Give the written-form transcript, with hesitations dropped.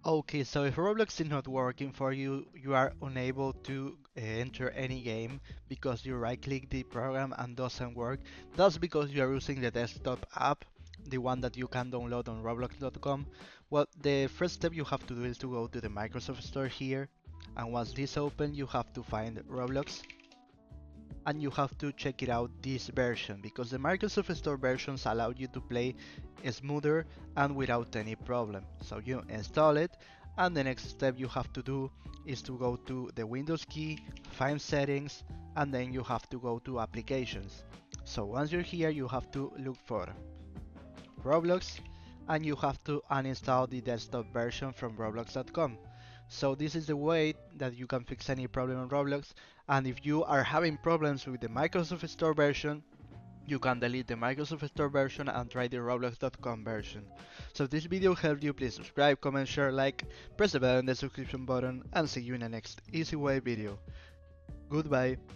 Okay, so if Roblox is not working for you, you are unable to enter any game because you right click the program and doesn't work. That's because you are using the desktop app, the one that you can download on roblox.com. Well, the first step you have to do is to go to the Microsoft Store here, and once this open, you have to find Roblox and you have to check it out this version because the Microsoft Store versions allow you to play smoother and without any problem. So you install it, and the next step you have to do is to go to the Windows key, find settings, and then you have to go to applications. So once you're here, you have to look for Roblox, and you have to uninstall the desktop version from roblox.com. So this is the way that you can fix any problem on Roblox, and if you are having problems with the Microsoft Store version, you can delete the Microsoft Store version and try the roblox.com version. So if this video helped you, please subscribe, comment, share, like, press the bell and the subscription button, and see you in the next easy way video. Goodbye.